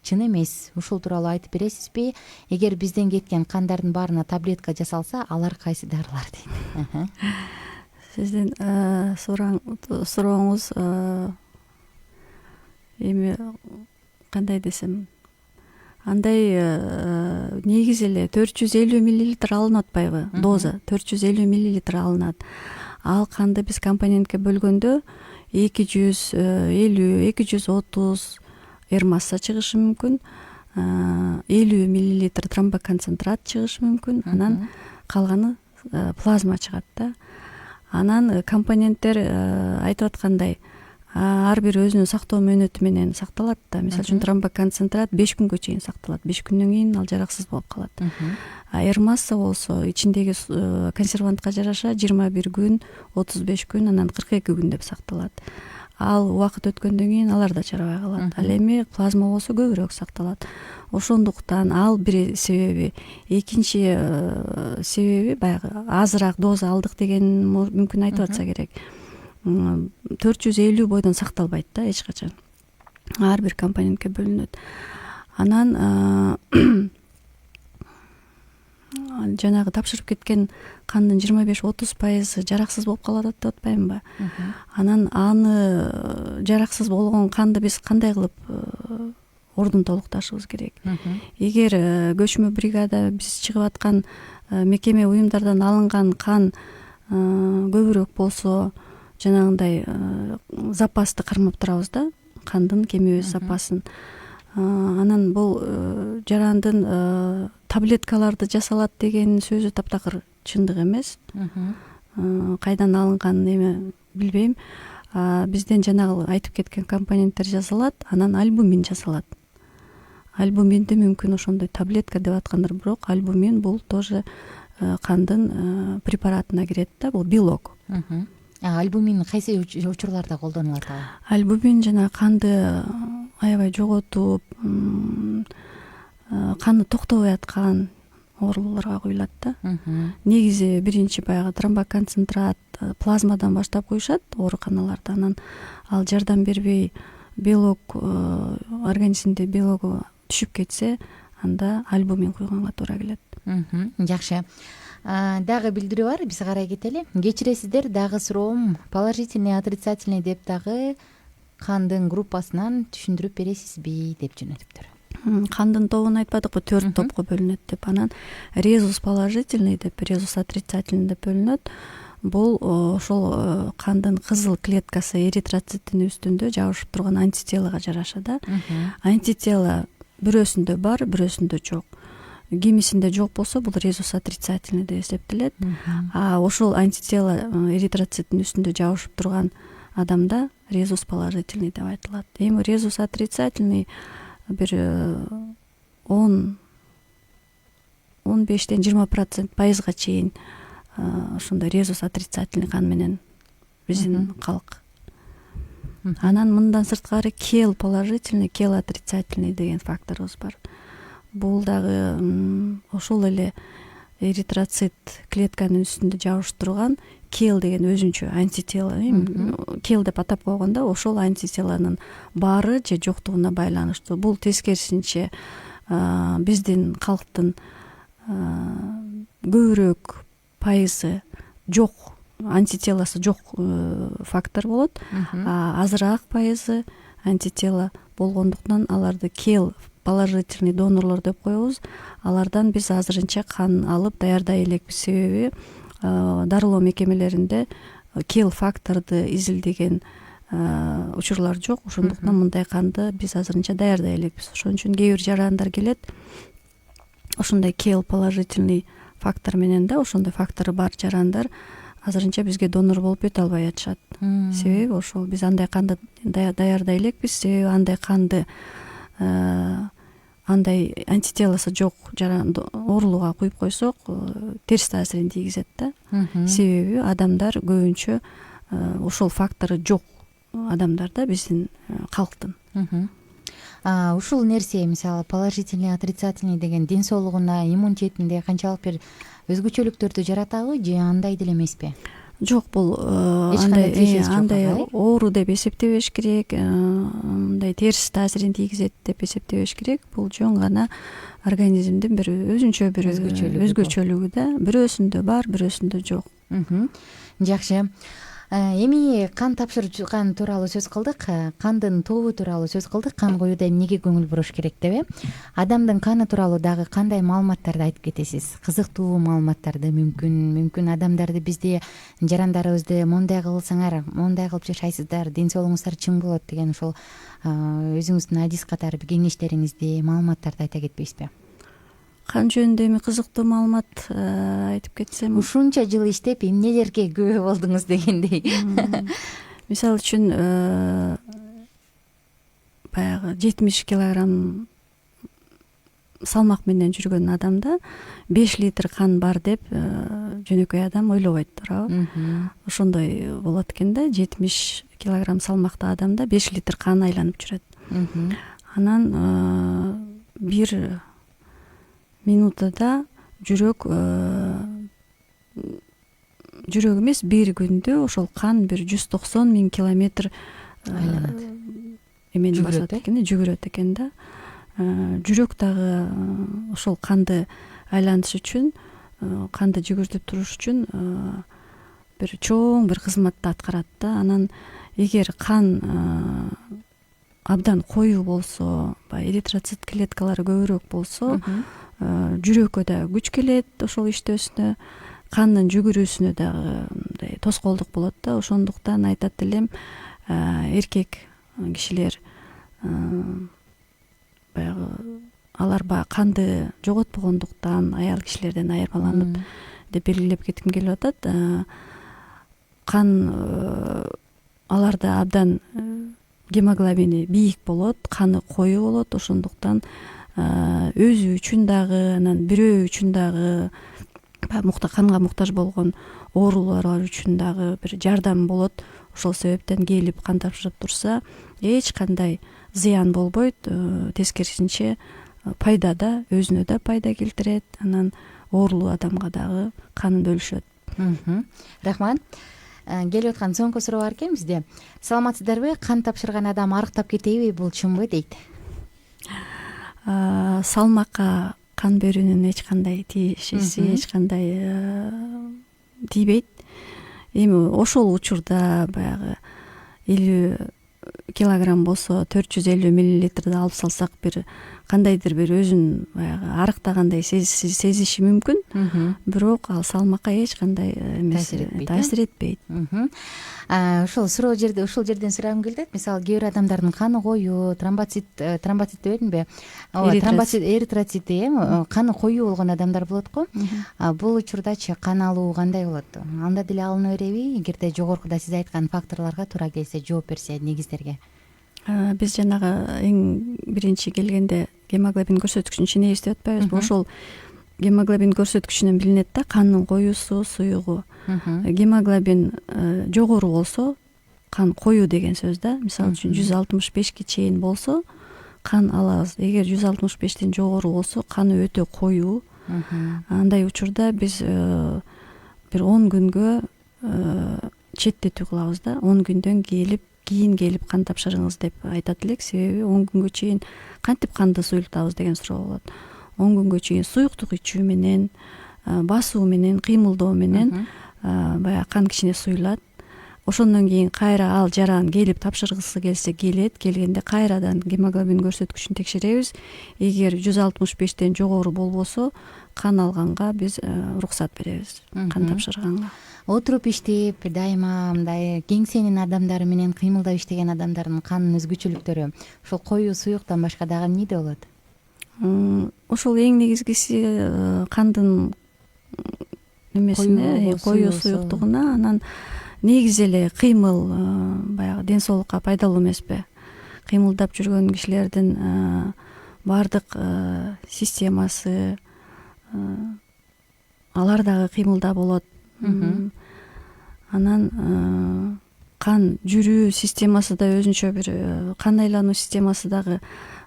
чын эмес. Ушул тууралуу айтып бересизби? Эгер бизден кеткен кандардын баарына таблетка жасалса, алар кайсы дарылар дейт? Сиздин сурооңуз эми кандай десем, андай негизи эле 450 миллилитр алынып атпайбы? Доза 450 миллилитр алынат. Ал канды биз компонентке бөлгөндө 250, 230 масса чыгышы мүмкүн, 50 миллилитр тромбоконцентрат чыгышы мүмкүн, анан калганы плазма чыгат да. Анан компоненттер айтып аткандай ар бир өзүнүн сактоо мөөнөтү менен сакталат да. Мисалы үчүн тромбоконцентрат 5 күнгө чейин сакталат. 5 күндөн кийин ал жараксыз болуп калат. Масса болсо ичиндеги консервантка жараша 21 күн, 35 күн, анан 42 күн деп сакталат. Ал убакыт өткөндөн кийин алар да жарабай калат. Ал эми плазма болсо көбүрөөк сакталат. Ошондуктан ал бир себеби. Экинчи себеби баягы азыраак доза алдык деген мүмкүн айтып атса керек. 450 бойдон сакталбайт да эч качан. Ар бир компонентке бөлүнөт. Анан жанагы тапшырып кеткен кандын 25-30% жараксыз болуп калат деп атпаймынбы? Анан аны жараксыз болгон канды биз кандай кылып ордун толукташыбыз керек? Эгер көчмө бригада биз чыгып аткан мекеме уюмдардан алынган кан көбүрөөк болсо, жанагындай запасты кармап турабыз да, кандын кемебиз запасын. Анан бул жарандын таблеткаларды жасалат деген сөзү таптакыр чындык эмес. Кайдан алынган эми билбейм. Бизден жанагы айтып кеткен компоненттер жасалат, анан альбумин жасалат. Альбуминди мүмкүн ошондой таблетка деп аткандар, бирок альбумин бул тоже кандын препаратына кирет да, бул белок. Альбумин кайсы учурларда колдонулат? Альбумин жана канды аябай жоготуп, канды токтобой аткан ооруларга куюлат да. Негизи биринчи баягы тромбоконцентрат, плазмадан баштап куюшат ооруканаларда. Анан ал жардам бербей белок, организмде белогу түшүп кетсе, анда альбумин куйганга туура келет. Жакшы. Дагы билдирүү бар, биз карай кетели. Кечиресиздер, дагы суроом положительный, отрицательный деп дагы кандын группасынан түшүндүрүп бересизби деп жөнөтүптүр. Кандын тобун айтпадыкпы, 4 топко бөлүнөт деп. Анан резус положительный деп, резус отрицательный деп бөлүнөт. Бул ошол кандын кызыл клеткасы эритроциттин үстүндө жабышып турган антителага жараша да. Антитело бирөөсүндө бар, бирөөсүндө жок. Кимисинде жок болсо, бул резус отрицательный деп эсептелет. Ошол антитело эритроциттин үстүндө жабышып турган адамда резус положительный деп айтылат. Эми резус отрицательный бир 10-15-20% пайызга чейин ошондой резус отрицательный кан менен биздин калк. Анан мындан сырткары кел положительный, кел отрицательный деген факторубуз бар. Бул дагы ошол эле эритроцит клетканын үстүндө жабышып турган кел деген өзүнчө антитело. Кел деп атап койгондо ошол антителонун баары же жоктугуна байланыштуу. Бул тескерисинче биздин калктын көбүрөөк пайызы жок, антителосу жок фактор болот. Азыраак пайызы антитело болгондуктан аларды кел положительный донорлор деп коебуз. Алардан биз азырынча кан алып даярдай элекпиз. Себеби дарылоо мекемелеринде кел факторду изилдеген учурлар жок. Ошондуктан мындай канды биз азырынча даярдай элекпиз. Ошон үчүн кээ бир жарандар келет, ошондой кел положительный фактор менен да, ошондой фактору бар жарандар азырынча бизге донор болуп өтө албай атышат. Себеби ошол биз андай канды даярдай элекпиз. Себеби андай канды андай антителосу жок оорулууга куюп койсок, терс таасирин тийгизет да. Себеби адамдар көбүнчө ошол фактору жок адамдар да, биздин калктын. Ушул нерсе, мисалы положительный, отрицательный деген ден соолугуна, иммунитетинде канчалык бир өзгөчөлүктөрдү жаратабы же андай деле эмеспи? Жок, бул андай оору деп эсептебеш керек. мындай терс таасирин тийгизет деп эсептебеш керек. Бул жөн гана организмдин бир өзүнчө бир өзгөчөлүгү да. Бирөөсүндө бар, бирөөсүндө жок. Жакшы. Эми кан тапшырган тууралуу сөз кылдык, кандын тобу тууралуу сөз кылдык, кан коюуда эмнеге көңүл буруш керек деп Адамдын каны тууралуу дагы кандай маалыматтарды айтып кетесиз? Кызыктуу маалыматтарды мүмкүн адамдарды бизде жарандарыбызды мондай кылсаңар, мондай кылып жашайсыздар, ден соолугуңуздар чың болот деген ошол өзүңүздүн адис катары кеңештериңизди, маалыматтарды айта кетпейсизби? Кан жөнүндө эми кызыктуу маалымат айтып кетсем, ушунча жыл иштеп эмнелерге күбө болдуңуз дегендей. Мисалы үчүн баягы 70 килограмм салмак менен жүргөн адамда 5 литр кан бар деп жөнөкөй адам ойлобойт, туурабы? Ошондой болот экен да, 70 килограмм салмактуу адамда 5 литр кан айланып жүрөт. Анан бир минутада жүрөк эмес, бир күндө ошол кан бир 190 000 километр эмени басат экен, жүгүрөт экен да. Жүрөк дагы ошол канды айлантыш үчүн, канды жүгүртүп туруш үчүн бир чоң бир кызматты аткарат да. Анан эгер кан абдан коюу болсо, эритроцит клеткалары көбүрөөк болсо, жүрөккө да күч келет ошол иштөөсүнө, кандын жүгүрүүсүнө дагы мындай тоскоолдук болот да. Ошондуктан айтат элем, эркек кишилер баягы алар канды жоготпогондуктан аял кишилерден айырмаланып деп белгилеп кетким келип атат. Кан аларда абдан гемоглобини бийик болот, каны коюу болот. Ошондуктан өзү үчүн дагы, анан бирөө үчүн дагы, канга муктаж болгон оорулар үчүн дагы бир жардам болот. Ошол себептен келип кан тапшырып турса, эч кандай зыян болбойт, тескерисинче пайда да, өзүнө да пайда келтирет, анан оорулуу адамга дагы канын бөлүшөт. Рахмат. Келип аткан соңку суроо бар экен бизде. Саламатсыздарбы? Кан тапшырган адам арыктап кетеби, бул чынбы дейт? Салмакка кан берүүнүн эч кандай тиешеси, эч кандай тийбейт. Эми ошол учурда баягы 50 килограмм болсо 450 миллилитрди алып салсак, бир кандайдыр бир өзүн баягы арыктагандай сезиши мүмкүн. Бирок ал салмакка эч кандай таасир этпейт. Ушул жерден сурагым келет. Мисалы, кээ бир адамдардын каны коюу, тромбоцит дебедимби? Эритроцит, каны коюу болгон адамдар болот го. Бул учурдачы кан алуу кандай болот? Анда деле алына береби? Эгерде жогоркуда сиз айткан факторлорго туура келсе, жооп берсе, негиздерге. Биз жанагы эң биринчи келгенде гемоглобин көрсөткүчүн чын эстеп атпайбызбы? Ошол гемоглобин көрсөткүчүнөн билинет да, кандын коюусу, суюгу. Гемоглобин жогору болсо, кан коюу деген сөз да. Мисалы үчүн 165ке чейин болсо кан алабыз. Эгер 165тен жогору болсо, каны өтө коюу. Андай учурда биз бир 10 күнгө четтетүү кылабыз да. 10 күндөн кийин келип кан тапшырыңыз деп айтат элек. Себеби 10 күнгө чейин кантип канды суюлтабыз деген суроо болот. 10 күнгө чейин суюктук ичүү менен, басуу менен, кыймылдоо менен баягы кан кичине суюлат. Ошондон кийин кайра ал жаран келип тапшыргысы келсе келет. Келгенде кайрадан гемоглобин көрсөткүчүн текшеребиз. Эгер 165тен жогору болбосо, кан алганга биз уруксат беребиз, кан тапшырганга. Отуруп иштеп, дайыма мындай кеңсенин адамдары менен кыймылдап иштеген адамдардын канынын өзгөчөлүктөрү ошол коюу суюктан башка дагы эмнеде болот? Ошол эң негизгиси кандын эмесине, коюу суюктугуна, анан негизи эле кыймыл баягы ден соолукка пайдалуу эмеспи? Кыймылдап жүргөн кишилердин баардык системасы, алар дагы кыймылда болот. Анан кан жүрүү системасы да өзүнчө бир, кан айлануу системасы дагы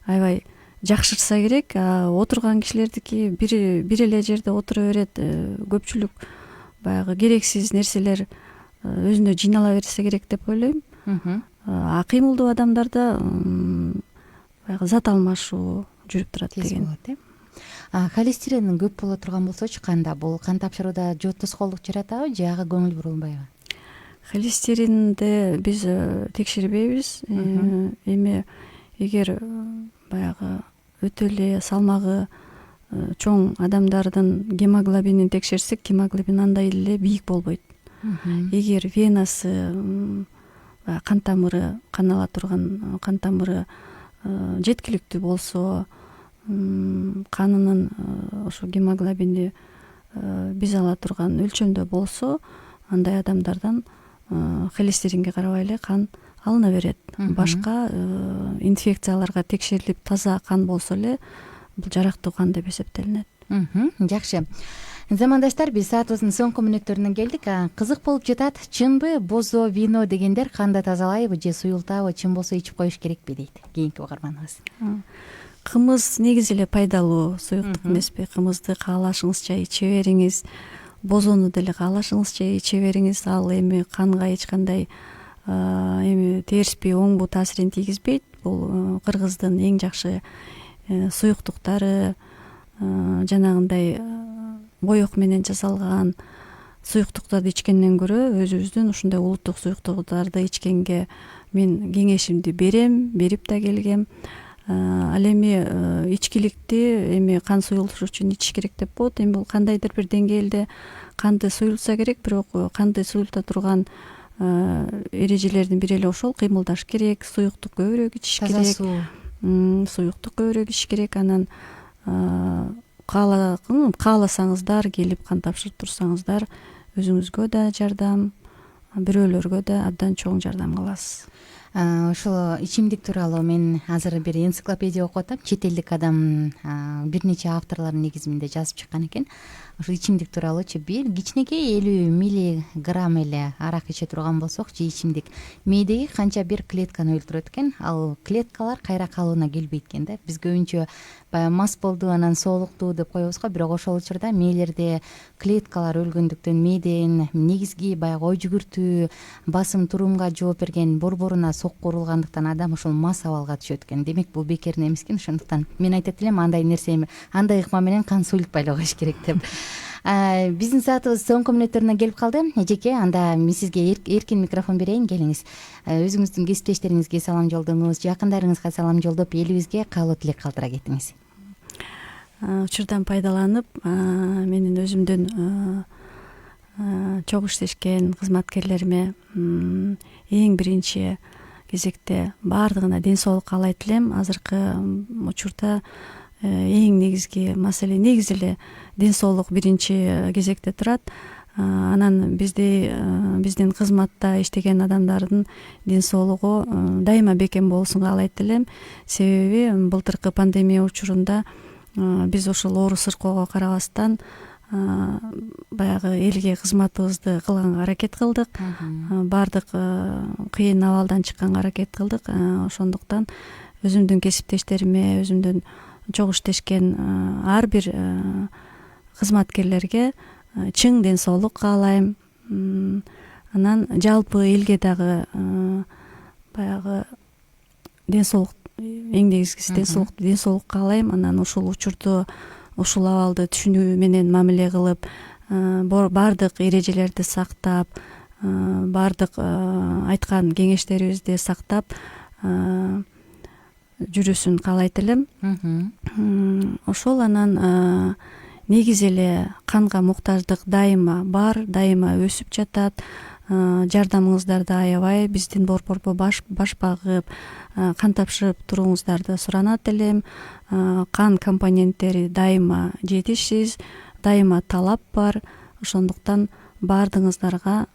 аябай жакшырса керек. Отурган кишилердики бир эле жерде отура берет. Көпчүлүк баягы керексиз нерселер өзүнө жыйнала берсе керек деп ойлойм. Кыймылдуу адамдарда баягы зат алмашуу жүрүп турат тез деген. болот холестерин көп боло турган болсочу канда бул кан тапшырууда тоскоолдук жаратабы же ага көңүл бурулбайбы? Холестеринди биз текшербейбиз. Эми эгер баягы өтө эле салмагы чоң адамдардын гемоглобинин текшерсек, гемоглобин андай эле бийик болбойт. Эгер венасы, кан тамыры, кан ала турган кан тамыры жеткиликтүү болсо, канынын ошо гемоглобини биз ала турган өлчөмдө болсо, андай адамдардан холестеринге карабай эле кан алына берет. Башка инфекцияларга текшерилип таза кан болсо эле бул жарактуу кан деп эсептелинет. Жакшы. Замандаштар, биз саатыбыздын соңку мүнөттөрүнө келдик. Кызык болуп жатат. Чынбы бозо вино дегендер канды тазалайбы же суюлтабы, чын болсо ичип коюш керекпи дейт кийинки угарманыбыз. Кымыз негизи эле пайдалуу суюктук эмеспи? Кымызды каалашыңызча иче бериңиз, бозону деле каалашыңызча иче бериңиз. Ал эми канга эч кандай эми терспи, оңбу таасирин тийгизбейт. Бул кыргыздын эң жакшы суюктуктары, жанагындай боек менен жасалган суюктуктарды ичкенден көрө өзүбүздүн ушундай улуттук суюктуктарды ичкенге мен кеңешимди берем, берип да келгем. Ал эми ичкиликти эми кан суюлуш үчүн ичиш керек деп болот. Эми бул кандайдыр бир деңгээлде канды суюлса керек, бирок канды суюлта турган эрежелердин бири эле ошол. Кыймылдаш керек, суюктук көбүрөөк ичиш керек. Таза суу, суюктук көбүрөөк ичиш керек. Анан кааласаңыздар келип кан тапшырып турсаңыздар өзүңүзгө да жардам, бирөөлөргө да абдан чоң жардам кыласыз. Ошол ичимдик тууралуу мен азыр бир энциклопедия окуп атам. Чет элдик адам бир нече авторлор негизинде жазып чыккан экен. Ошол ичимдик тууралуучу бир кичинекей 50 миллиграмм эле арак иче турган болсок же ичимдик мээдеги канча бир клетканы өлтүрөт экен. Ал клеткалар кайра калыбына келбейт экен да. Биз көбүнчө баягы мас болду, анан соолуктуу деп коебуз го, бирок ошол учурда мээлерде клеткалар өлгөндүктөн мээден негизги баягы ой жүгүртүү, басым турумга жооп берген борборуна сокку урулгандыктан адам ошол мас абалга түшөт экен. Демек бул бекерин эмес экен. Ошондуктан мен айтат элем андай нерсе, андай ыкма менен кан суюлтпай коюш керек деп. Биздин саатыбыз соңку мүнөттөрүнө келип калды. Эжеке, анда мен сизге эркин микрофон берейин, келиңиз. Өзүңүздүн кесиптештериңизге салам жолдоңуз, жакындарыңызга салам жолдоп, элибизге каалоо тилек калтыра кетиңиз. Учурдан пайдаланып, менин өзүмдүн чогуу иштешкен кызматкерлериме эң биринчи кезекте баардыгына ден соолук каалайт элем. Азыркы учурда эң негизги маселе негизи эле ден соолук биринчи кезекте турат. Анан биздин кызматта иштеген адамдардын ден соолугу дайыма бекем болсун каалайт элем. Себеби былтыркы пандемия учурунда биз ошол оору сыркоого карабастан баягы элге кызматыбызды кылганга аракет кылдык. Баардык кыйын абалдан чыкканга аракет кылдык. Ошондуктан өзүмдүн кесиптештериме, өзүмдүн чогуу иштешкен ар бир кызматкерлерге чың ден соолук каалайм. Анан жалпы элге дагы баягы ден соолук, эң негизгиси ден соолук каалайм. Анан ушул учурду, ушул абалды түшүнүү менен мамиле кылып, баардык эрежелерди сактап, баардык айткан кеңештерибизди сактап жүрүшүн каалайт элем. Ошол. Анан негизи эле канга муктаждык дайыма бар, дайыма өсүп жатат. Жардамыңыздарды аябай биздин борборго баш багып, кан тапшырып туруңуздарды суранат элем. Кан компоненттери дайыма жетишсиз, дайыма талап бар. Ошондуктан баардыгыңыздарга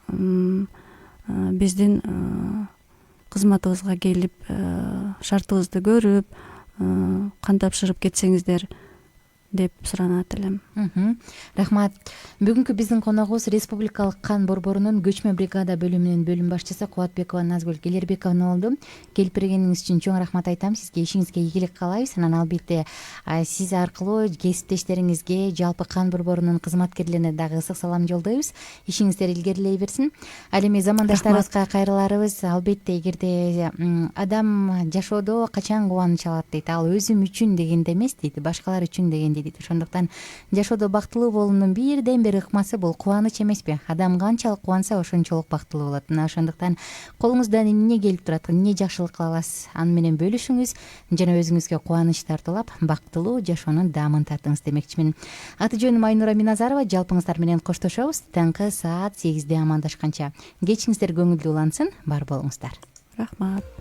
биздин кызматыбызга келип, шартыбызды көрүп, кан тапшырып кетсеңиздер деп суранат элем. Рахмат. Бүгүнкү биздин коногубуз Республикалык кан борборунун көчмө бригада бөлүмүнүн бөлүм башчысы Кубатбекова Назгүл Келербековна болду. Келип бергениңиз үчүн чоң рахмат айтам сизге. Ишиңизге ийгилик каалайбыз. Анан албетте сиз аркылуу кесиптештериңизге, жалпы кан борборунун кызматкерлерине дагы ысык салам жолдойбуз. Ишиңиздер илгерилей берсин. Ал эми замандаштарыбызга кайрыларыбыз. Албетте эгерде адам жашоодо качан кубаныч алат дейт, ал өзүм үчүн дегенде эмес дейт, башкалар үчүн дегенде дейт. Ошондуктан жашоодо бактылуу болуунун бирден бир ыкмасы бул кубаныч эмеспи? Адам канчалык кубанса ошончолук бактылуу болот. Мына ошондуктан колуңуздан эмне келип турат, эмне жакшылык кыла аласыз, аны менен бөлүшүңүз жана өзүңүзгө кубаныч тартуулап бактылуу жашоонун даамын татыңыз демекчимин. Аты жөнүм Айнура Миназарова. Жалпыңыздар менен коштошобуз. Таңкы саат 8-де амандашканча кечиңиздер көңүлдүү улансын. Бар болуңуздар. Рахмат.